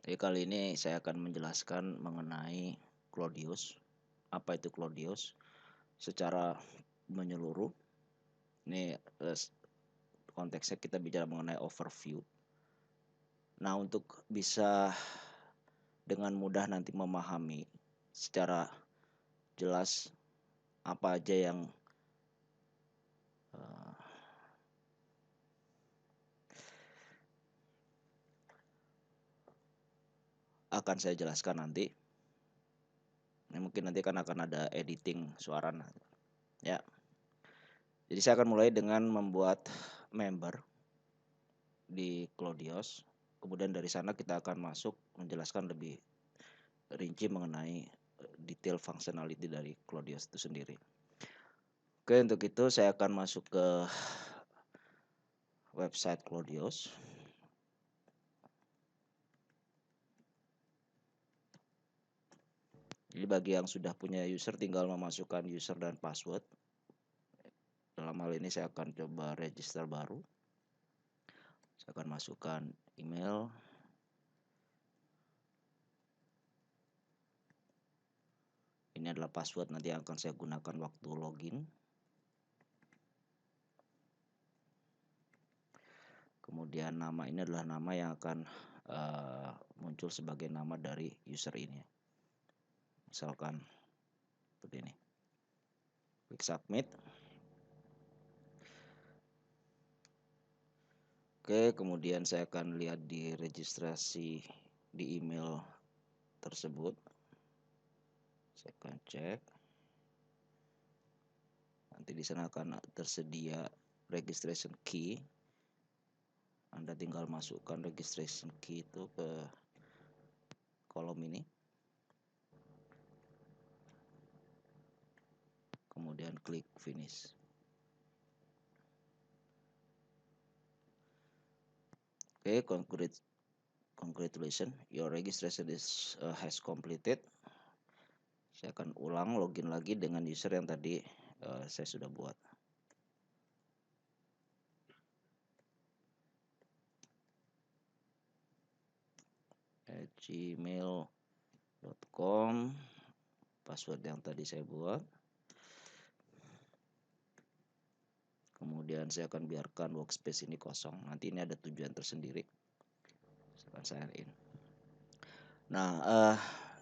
Jadi kali ini saya akan menjelaskan mengenai Claudius. Apa itu Claudius? Secara menyeluruh, ini konteksnya kita bicara mengenai overview. Nah, untuk bisa dengan mudah nanti memahami secara jelas apa aja yang uh, akan saya jelaskan nanti. Ini mungkin nanti kan akan ada editing suara, ya. Jadi saya akan mulai dengan membuat member di Claudius. Kemudian dari sana kita akan masuk menjelaskan lebih rinci mengenai detail functionality dari Claudius itu sendiri. Oke, untuk itu saya akan masuk ke website Claudius. Jadi bagi yang sudah punya user tinggal memasukkan user dan password. Dalam hal ini saya akan coba register baru. Saya akan masukkan email. Ini adalah password nanti yang akan saya gunakan waktu login. Kemudian nama ini adalah nama yang akan muncul sebagai nama dari user ini. Misalkan seperti ini. Klik submit. Oke, kemudian saya akan lihat di registrasi di email tersebut. Saya akan cek. Nanti di sana akan tersedia registration key. Anda tinggal masukkan registration key itu ke kolom ini. Kemudian klik finish. Oke, congratulations, your registration has completed. Saya akan ulang login lagi dengan user yang tadi saya sudah buat. gmail.com, password yang tadi saya buat. Kemudian saya akan biarkan workspace ini kosong. Nanti ini ada tujuan tersendiri. Saya akan sign in. Nah,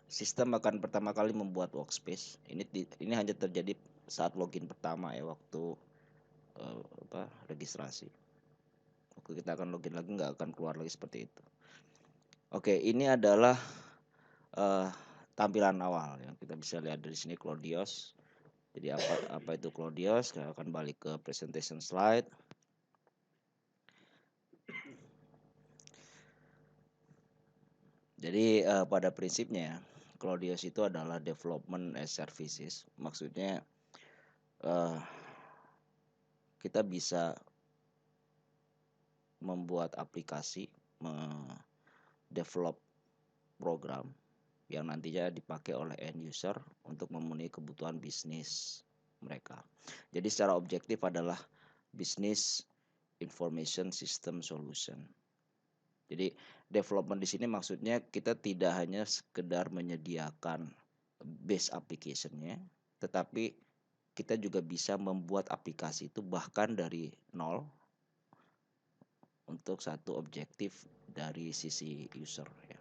sistem akan pertama kali membuat workspace. Ini hanya terjadi saat login pertama ya, waktu registrasi. Waktu kita akan login lagi nggak akan keluar lagi seperti itu. Oke, ini adalah tampilan awal yang kita bisa lihat dari sini Claudius. Jadi apa itu Claudius? Saya akan balik ke presentation slide. Jadi pada prinsipnya Claudius itu adalah development as services. Maksudnya kita bisa membuat aplikasi, develop program yang nantinya dipakai oleh end user untuk memenuhi kebutuhan bisnis mereka. Jadi secara objektif adalah business information system solution. Jadi development di sini maksudnya kita tidak hanya sekedar menyediakan base application-nya, tetapi kita juga bisa membuat aplikasi itu bahkan dari nol untuk satu objektif dari sisi user ya.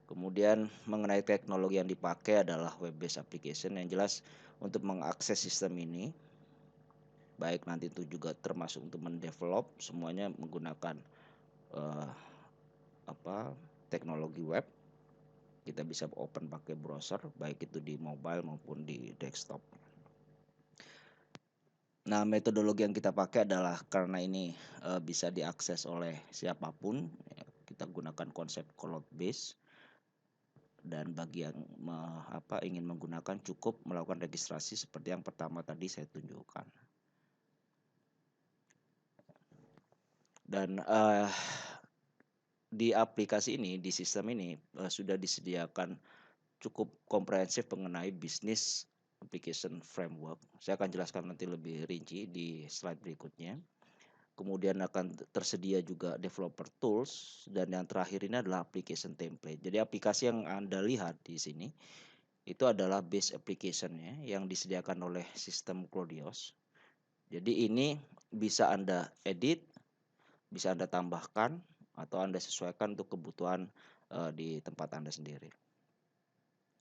Kemudian mengenai teknologi yang dipakai adalah web based application, yang jelas untuk mengakses sistem ini baik nanti itu juga termasuk untuk mendevelop, semuanya menggunakan teknologi web. Kita bisa open pakai browser baik itu di mobile maupun di desktop. Nah, metodologi yang kita pakai adalah karena ini bisa diakses oleh siapapun, ya, kita gunakan konsep cloud base. Dan bagi yang ingin menggunakan cukup melakukan registrasi seperti yang pertama tadi saya tunjukkan. Dan di aplikasi ini, di sistem ini sudah disediakan cukup komprehensif mengenai bisnis application framework. Saya akan jelaskan nanti lebih rinci di slide berikutnya. kemudian akan tersedia juga developer tools, dan yang terakhir ini adalah application template. Jadi aplikasi yang Anda lihat di sini itu adalah base application-nya yang disediakan oleh sistem Cloudios. Jadi ini bisa Anda edit, bisa Anda tambahkan, atau Anda sesuaikan untuk kebutuhan di tempat Anda sendiri.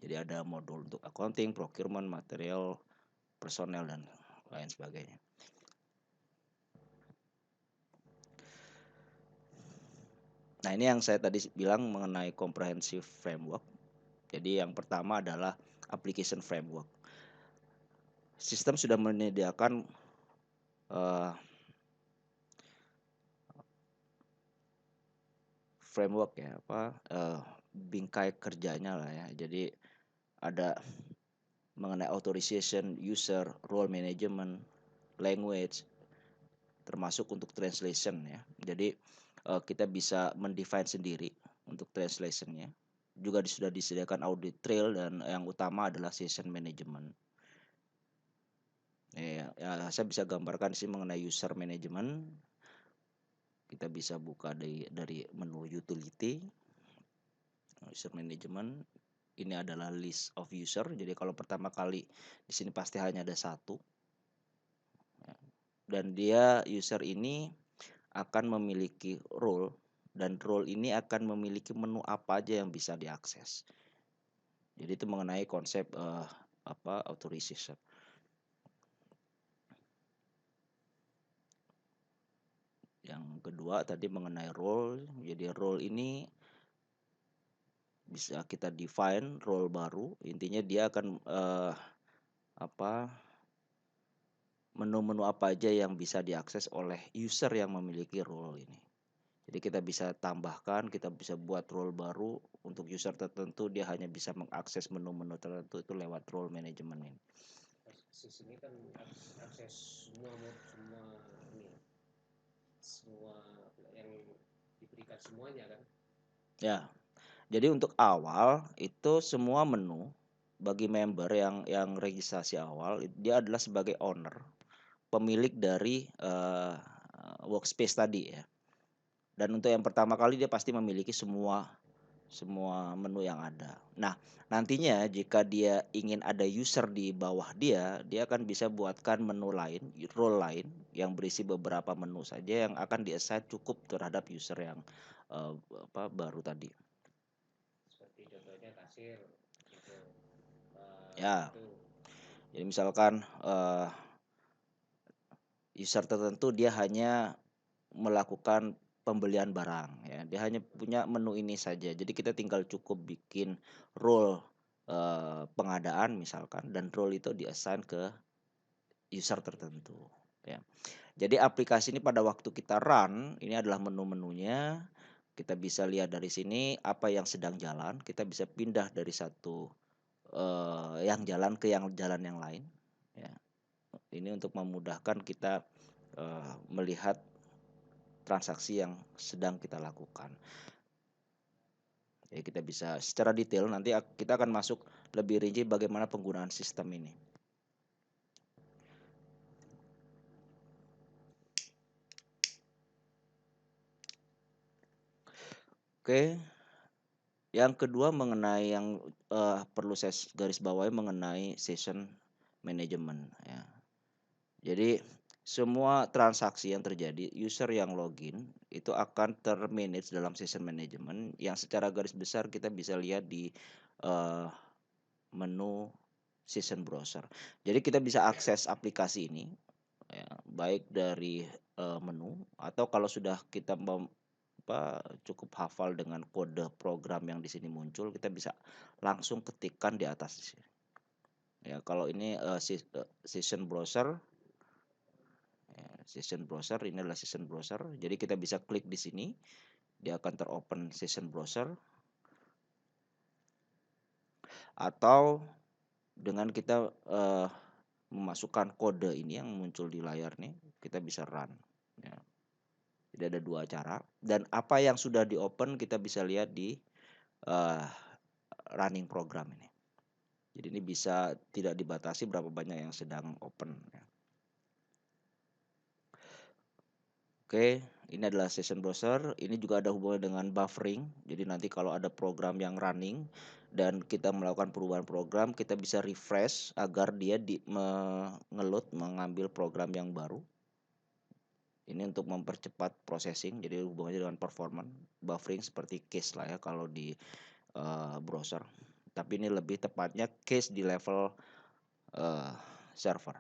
Jadi ada modul untuk accounting, procurement, material, personel, dan lain sebagainya. Nah, ini yang saya tadi bilang mengenai comprehensive framework. Jadi yang pertama adalah application framework. Sistem sudah menyediakan framework ya, bingkai kerjanya lah ya. Jadi ada mengenai authorization, user, role management, language, termasuk untuk translation ya. Jadi kita bisa mendefine sendiri untuk translationnya. Juga sudah disediakan audit trail, dan yang utama adalah session management. Ya, saya bisa gambarkan sih mengenai user management. Kita bisa buka dari menu utility, user management. Ini adalah list of user. Jadi kalau pertama kali di sini pasti hanya ada satu. Dan dia user ini akan memiliki role, dan role ini akan memiliki menu apa aja yang bisa diakses. Jadi itu mengenai konsep authorization. Yang kedua tadi mengenai role. Jadi role ini bisa kita define role baru. Intinya dia akan menu-menu apa aja yang bisa diakses oleh user yang memiliki role ini. Jadi kita bisa tambahkan, kita bisa buat role baru untuk user tertentu, dia hanya bisa mengakses menu-menu tertentu itu lewat role management ini. Akses ini kan akses semua yang diberikan semuanya kan. Ya. Jadi untuk awal itu semua menu bagi member yang registrasi awal, dia adalah sebagai owner, pemilik dari workspace tadi ya. Dan untuk yang pertama kali dia pasti memiliki semua menu yang ada. Nah, nantinya jika dia ingin ada user di bawah dia akan bisa buatkan menu lain, role lain yang berisi beberapa menu saja yang akan di-assign cukup terhadap user yang baru tadi. Seperti contohnya kasir gitu. Ya. Itu. Jadi misalkan user tertentu dia hanya melakukan pembelian barang ya, dia hanya punya menu ini saja. Jadi kita tinggal cukup bikin role pengadaan misalkan, dan role itu diassign ke user tertentu ya. Jadi aplikasi ini pada waktu kita run, ini adalah menu-menunya. Kita bisa lihat dari sini apa yang sedang jalan, kita bisa pindah dari satu yang jalan ke yang jalan yang lain ya. Ini untuk memudahkan kita melihat transaksi yang sedang kita lakukan. Jadi kita bisa secara detail, nanti kita akan masuk lebih rinci bagaimana penggunaan sistem ini. Oke. Yang kedua mengenai yang perlu saya garis bawahi mengenai session management ya. Jadi semua transaksi yang terjadi, user yang login itu akan termanage dalam session management yang secara garis besar kita bisa lihat di menu session browser. Jadi kita bisa akses aplikasi ini ya, baik dari menu, atau kalau sudah kita cukup hafal dengan kode program yang di sini muncul, kita bisa langsung ketikkan di atas di sini. Ya, kalau ini session browser. Session browser, ini adalah session browser. Jadi kita bisa klik di sini, dia akan teropen session browser. Atau dengan kita memasukkan kode ini yang muncul di layar nih, kita bisa run ya. Jadi ada dua cara, dan apa yang sudah di open kita bisa lihat di running program ini. Jadi ini bisa tidak dibatasi berapa banyak yang sedang open ya. Oke, ini adalah session browser. Ini juga ada hubungannya dengan buffering. Jadi nanti kalau ada program yang running dan kita melakukan perubahan program, kita bisa refresh agar dia mengeload mengambil program yang baru. Ini untuk mempercepat processing, jadi hubungannya dengan performance. Buffering seperti case lah ya kalau di browser. Tapi ini lebih tepatnya case di level server.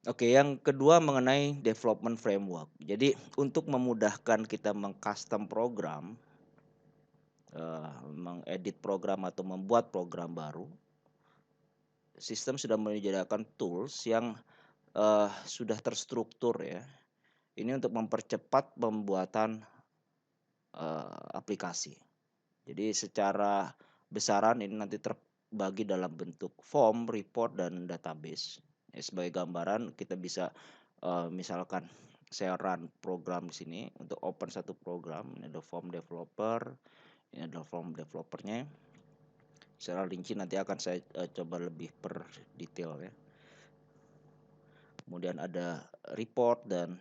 Oke, yang kedua mengenai development framework. Jadi untuk memudahkan kita mengcustom program, mengedit program atau membuat program baru, sistem sudah menyediakan tools yang sudah terstruktur ya. Ini untuk mempercepat pembuatan aplikasi. Jadi secara besaran ini nanti terbagi dalam bentuk form, report, dan database. Ya, sebagai gambaran kita bisa misalkan saya run program di sini untuk open satu program. Ini ada form developer, ini ada form developernya. Secara rinci nanti akan saya coba lebih per detail ya. Kemudian ada report dan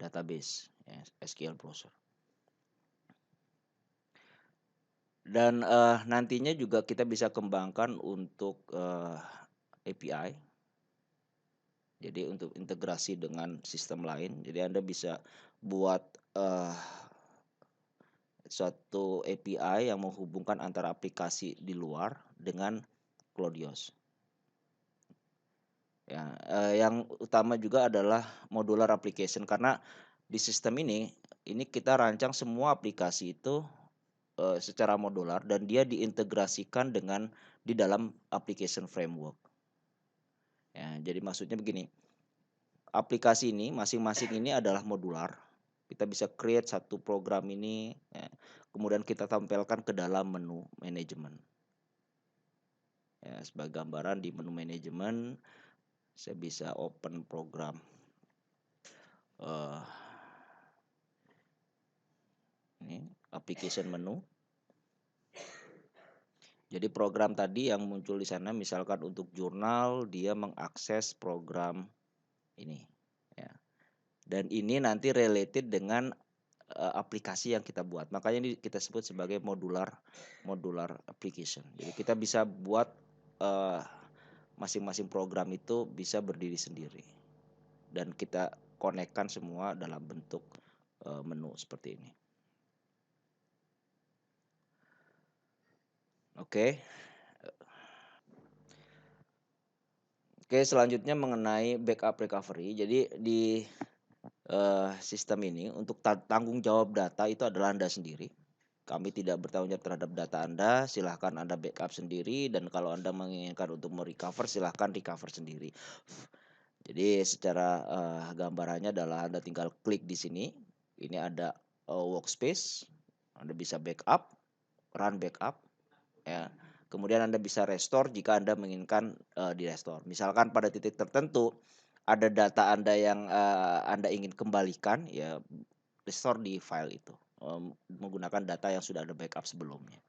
database ya, SQL browser. Dan nantinya juga kita bisa kembangkan untuk API. Jadi untuk integrasi dengan sistem lain. Jadi Anda bisa buat suatu API yang menghubungkan antara aplikasi di luar dengan Cloudios. Ya, yang utama juga adalah modular application karena di sistem ini kita rancang semua aplikasi itu secara modular dan dia diintegrasikan dengan di dalam application framework. Ya, jadi maksudnya begini, aplikasi ini masing-masing ini adalah modular. Kita bisa create satu program ini, ya, kemudian kita tampilkan ke dalam menu manajemen. Ya, sebagai gambaran di menu manajemen, saya bisa open program. Ini application menu. Jadi program tadi yang muncul di sana, misalkan untuk jurnal, dia mengakses program ini. Ya. Dan ini nanti related dengan aplikasi yang kita buat. Makanya ini kita sebut sebagai modular application. Jadi kita bisa buat masing-masing program itu bisa berdiri sendiri. Dan kita konekkan semua dalam bentuk menu seperti ini. Oke. Oke, selanjutnya mengenai backup recovery. Jadi di sistem ini untuk tanggung jawab data itu adalah Anda sendiri. Kami tidak bertanggung jawab terhadap data Anda, silahkan Anda backup sendiri dan kalau Anda menginginkan untuk merecover silahkan recover sendiri. Jadi secara gambarannya adalah Anda tinggal klik di sini, ini ada workspace, Anda bisa backup, run backup, ya. Kemudian Anda bisa restore jika Anda menginginkan di restore. Misalkan pada titik tertentu ada data Anda yang Anda ingin kembalikan, ya restore di file itu menggunakan data yang sudah Anda backup sebelumnya.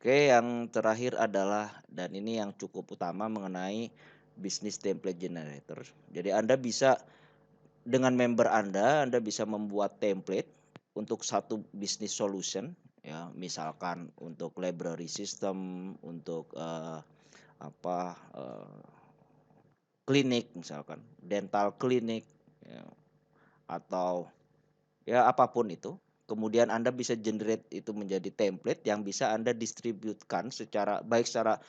Oke, yang terakhir adalah dan ini yang cukup utama mengenai business template generator. Jadi Anda bisa dengan member Anda bisa membuat template untuk satu business solution ya, misalkan untuk library system, untuk klinik misalkan, dental klinik ya, atau ya apapun itu. Kemudian Anda bisa generate itu menjadi template yang bisa Anda distributkan baik secara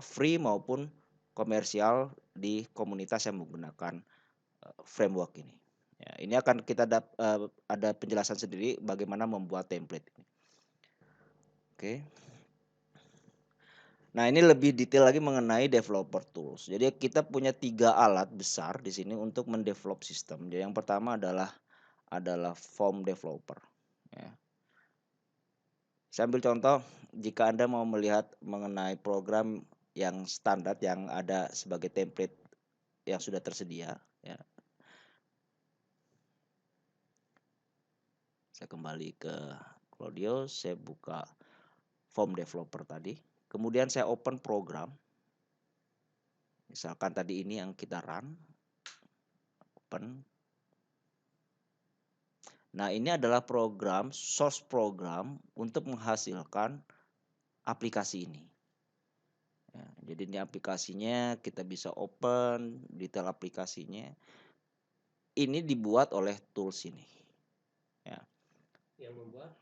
free maupun komersial di komunitas yang menggunakan framework ini. Ya, ini akan kita ada penjelasan sendiri bagaimana membuat template ini. Oke. Nah, ini lebih detail lagi mengenai developer tools. Jadi kita punya 3 alat besar di sini untuk mendevelop sistem. Jadi yang pertama adalah form developer. Ya. Saya ambil contoh, jika Anda mau melihat mengenai program yang standar yang ada sebagai template yang sudah tersedia. Ya. Saya kembali ke Cloudios, saya buka form developer tadi. Kemudian saya open program. Misalkan tadi ini yang kita run, open. Nah, ini adalah program, source program untuk menghasilkan aplikasi ini. Ya, jadi ini aplikasinya kita bisa open, detail aplikasinya. Ini dibuat oleh tools ini. Ya. Yang membuat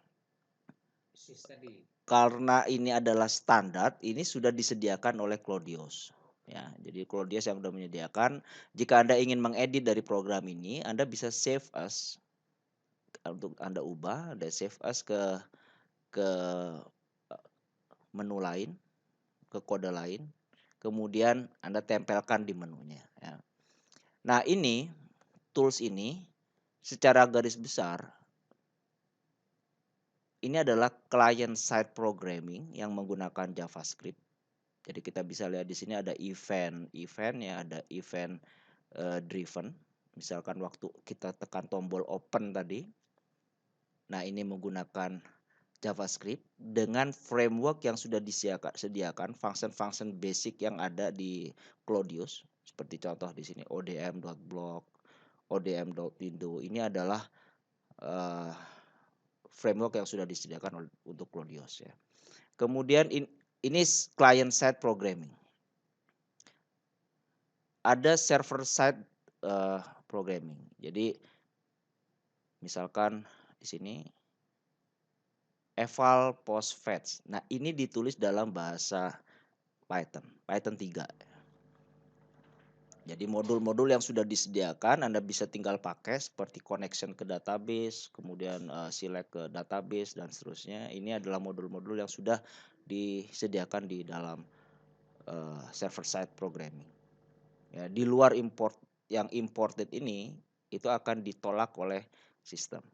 sys tadi. Karena ini adalah standar, ini sudah disediakan oleh Cloudios. Ya, jadi Cloudios yang sudah menyediakan. Jika Anda ingin mengedit dari program ini, Anda bisa save as untuk Anda ubah, Anda save as ke menu lain, ke kode lain. Kemudian Anda tempelkan di menunya. Ya. Nah, ini tools ini secara garis besar ini adalah client side programming yang menggunakan JavaScript. Jadi kita bisa lihat di sini ada event ya, ada event driven. Misalkan waktu kita tekan tombol open tadi. Nah, ini menggunakan JavaScript dengan framework yang sudah disediakan function-function basic yang ada di Cloudios. Seperti contoh di sini odm.block, odm.window. Ini adalah framework yang sudah disediakan untuk Cloudios ya. Kemudian ini client side programming. Ada server side programming. Jadi misalkan di sini eval post fetch. Nah, ini ditulis dalam bahasa Python 3. Jadi modul-modul yang sudah disediakan Anda bisa tinggal pakai seperti connection ke database, kemudian select ke database dan seterusnya. Ini adalah modul-modul yang sudah disediakan di dalam server side programming. Ya, di luar yang imported ini itu akan ditolak oleh sistem.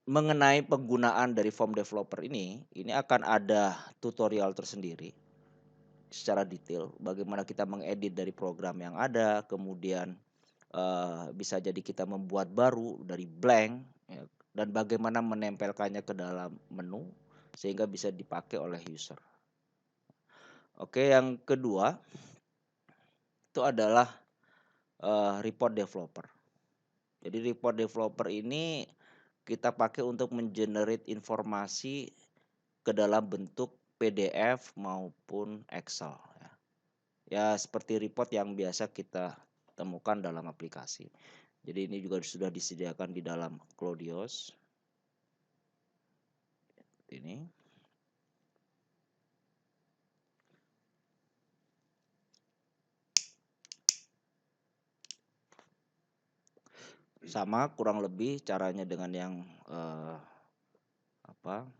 Mengenai penggunaan dari form developer ini akan ada tutorial tersendiri secara detail bagaimana kita mengedit dari program yang ada, kemudian bisa jadi kita membuat baru dari blank ya, dan bagaimana menempelkannya ke dalam menu sehingga bisa dipakai oleh user. Oke, yang kedua itu adalah report developer. Jadi report developer ini kita pakai untuk mengenerate informasi ke dalam bentuk PDF maupun Excel. Ya, seperti report yang biasa kita temukan dalam aplikasi. Jadi ini juga sudah disediakan di dalam Cloudios. Ini. Sama kurang lebih caranya dengan yang form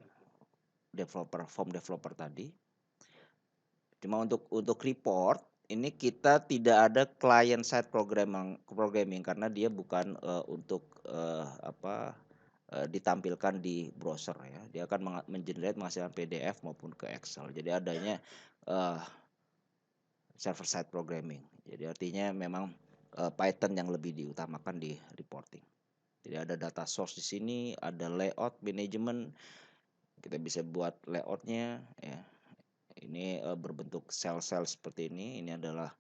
developer tadi. Cuma untuk report ini kita tidak ada client side programming karena dia bukan untuk ditampilkan di browser ya. Dia akan menghasilkan PDF maupun ke Excel. Jadi adanya server side programming. Jadi artinya memang Python yang lebih diutamakan di reporting. Jadi ada data source di sini, ada layout management. Kita bisa buat layoutnya ya. Ini berbentuk sel-sel seperti ini. Ini adalah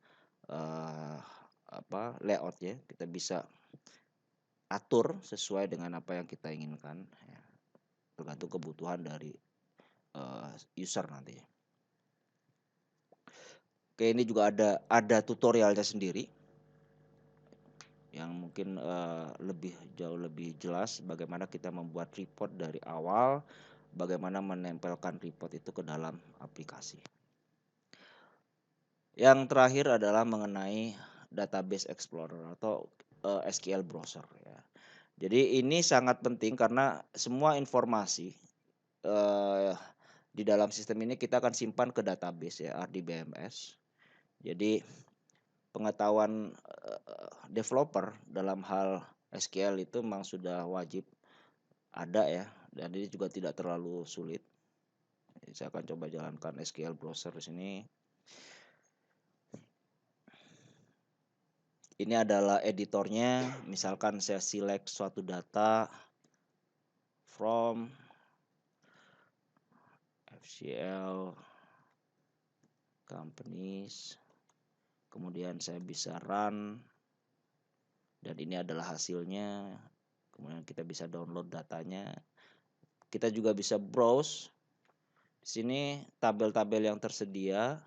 layoutnya. Kita bisa atur sesuai dengan apa yang kita inginkan. Ya. Tergantung kebutuhan dari user nanti. Oke, ini juga ada tutorialnya sendiri yang mungkin jauh lebih jelas bagaimana kita membuat report dari awal, bagaimana menempelkan report itu ke dalam aplikasi. Yang terakhir adalah mengenai database explorer atau SQL browser ya. Jadi ini sangat penting karena semua informasi di dalam sistem ini kita akan simpan ke database ya, RDBMS. Jadi pengetahuan developer dalam hal SQL itu memang sudah wajib ada ya, dan ini juga tidak terlalu sulit. Jadi saya akan coba jalankan SQL browser di sini. Ini adalah editornya, misalkan saya select suatu data from FCL companies, kemudian saya bisa run, dan ini adalah hasilnya. Kemudian kita bisa download datanya. Kita juga bisa browse. Di sini tabel-tabel yang tersedia.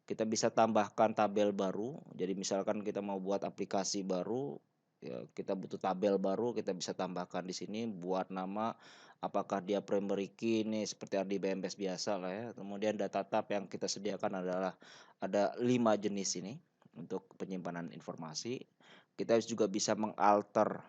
Kita bisa tambahkan tabel baru. Jadi misalkan kita mau buat aplikasi baru, ya kita butuh tabel baru, kita bisa tambahkan di sini buat nama, apakah dia primary key ini seperti RDBMS biasa lah ya. Kemudian data tab yang kita sediakan adalah ada 5 jenis ini untuk penyimpanan informasi. Kita juga bisa mengalter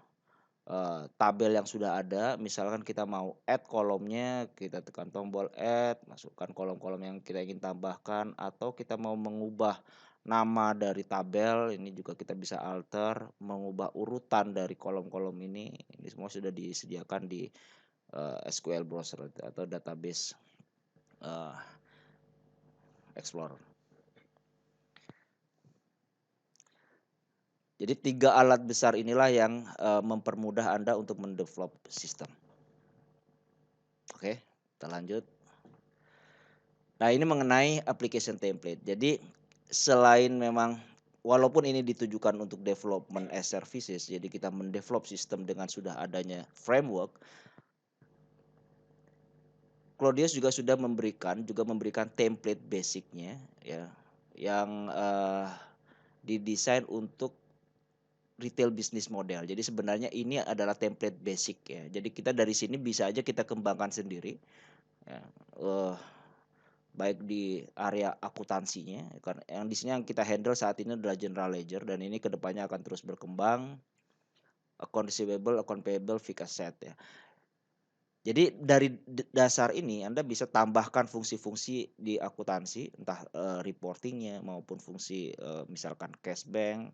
tabel yang sudah ada. Misalkan kita mau add kolomnya, kita tekan tombol add, masukkan kolom-kolom yang kita ingin tambahkan, atau kita mau mengubah nama dari tabel, ini juga kita bisa alter, mengubah urutan dari kolom-kolom ini semua sudah disediakan di SQL browser atau database Explorer. Jadi 3 alat besar inilah yang mempermudah Anda untuk mendevelop sistem. Oke, kita lanjut. Nah, ini mengenai application template. Jadi selain memang walaupun ini ditujukan untuk development as services, jadi kita mendevelop sistem dengan sudah adanya framework, Cloudius juga sudah memberikan template basicnya ya, yang didesain untuk retail business model. Jadi sebenarnya ini adalah template basic ya. Jadi kita dari sini bisa aja kita kembangkan sendiri ya. Baik di area akuntansinya, karena yang di sini yang kita handle saat ini adalah general ledger, dan ini kedepannya akan terus berkembang, account receivable, account payable, fixed asset ya. Jadi dari dasar ini Anda bisa tambahkan fungsi-fungsi di akuntansi, entah reportingnya maupun fungsi misalkan cash bank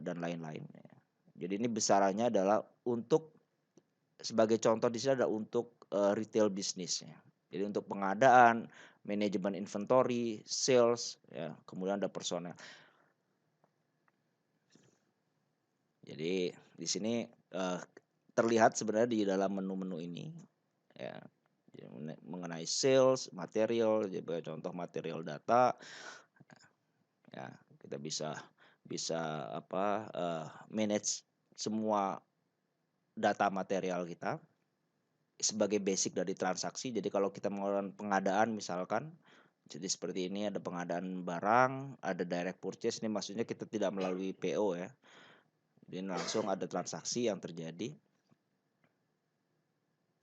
dan lain-lain. Jadi ini besarannya adalah untuk, sebagai contoh di sini adalah untuk retail bisnisnya. Jadi untuk pengadaan, manajemen inventory, sales, ya, kemudian ada personel. Jadi di sini terlihat sebenarnya di dalam menu-menu ini, ya, mengenai sales, material, jadi contoh material data, ya kita bisa manage semua data material kita sebagai basic dari transaksi. Jadi kalau kita melakukan pengadaan misalkan, jadi seperti ini ada pengadaan barang, ada direct purchase, ini maksudnya kita tidak melalui PO ya. Jadi langsung ada transaksi yang terjadi.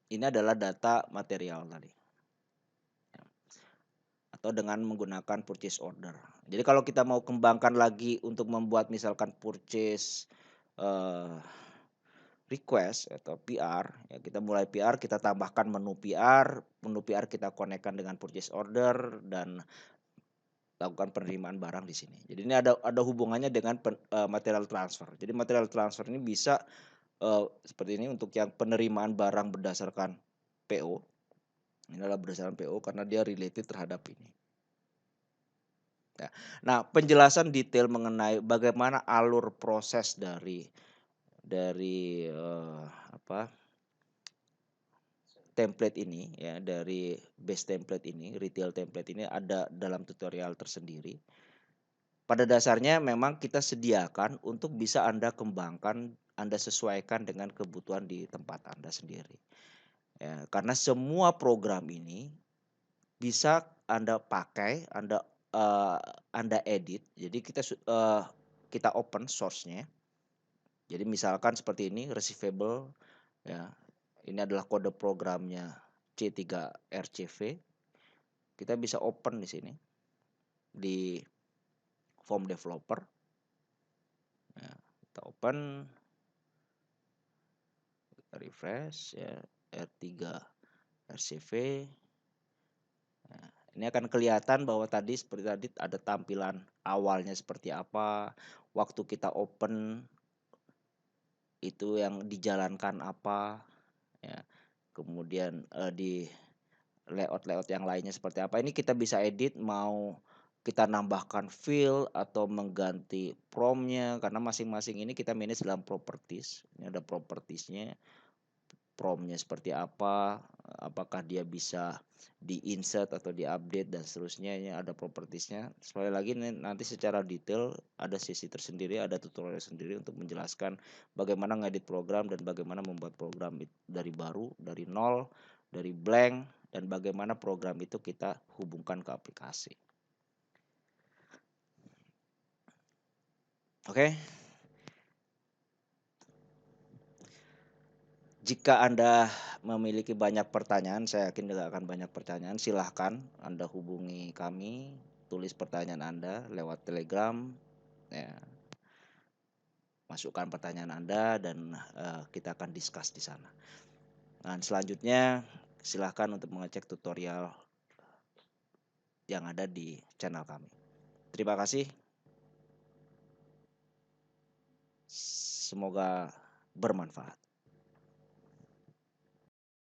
Ini adalah data material tadi. Atau dengan menggunakan purchase order. Jadi kalau kita mau kembangkan lagi untuk membuat misalkan purchase request atau PR, ya kita mulai PR, kita tambahkan menu PR kita konekkan dengan purchase order dan lakukan penerimaan barang di sini. Jadi ini ada hubungannya dengan material transfer. Jadi material transfer ini bisa seperti ini untuk yang penerimaan barang berdasarkan PO. Ini adalah berdasarkan PO karena dia related terhadap ini. Ya. Nah, penjelasan detail mengenai bagaimana alur proses dari template ini ya, dari base template ini, retail template ini ada dalam tutorial tersendiri. Pada dasarnya memang kita sediakan untuk bisa Anda kembangkan, Anda sesuaikan dengan kebutuhan di tempat Anda sendiri. Ya, karena semua program ini bisa Anda pakai, Anda edit. Jadi kita open source-nya. Jadi misalkan seperti ini receivable ya. Ini adalah kode programnya C3RCV. Kita bisa open di sini di form developer. Ya, kita open, kita refresh ya, R3RCV. Nah, ini akan kelihatan bahwa tadi seperti tadi ada tampilan awalnya seperti apa, waktu kita open itu yang dijalankan apa, ya. Kemudian di layout yang lainnya seperti apa. Ini kita bisa edit, mau kita nambahkan field atau mengganti prompt-nya, karena masing-masing ini kita manage dalam properties. Ini ada propertiesnya. prompt-nya seperti apa, apakah dia bisa di-insert atau di-update dan seterusnya. Ini ada propertiesnya. Sekali lagi nanti secara detail ada sesi tersendiri, ada tutorial sendiri untuk menjelaskan bagaimana ngedit program dan bagaimana membuat program dari baru, dari nol, dari blank, dan bagaimana program itu kita hubungkan ke aplikasi. Oke. Jika Anda memiliki banyak pertanyaan, saya yakin juga akan banyak pertanyaan. Silahkan Anda hubungi kami, tulis pertanyaan Anda lewat Telegram, ya, masukkan pertanyaan Anda dan kita akan discuss di sana. Dan selanjutnya silahkan untuk mengecek tutorial yang ada di channel kami. Terima kasih. Semoga bermanfaat.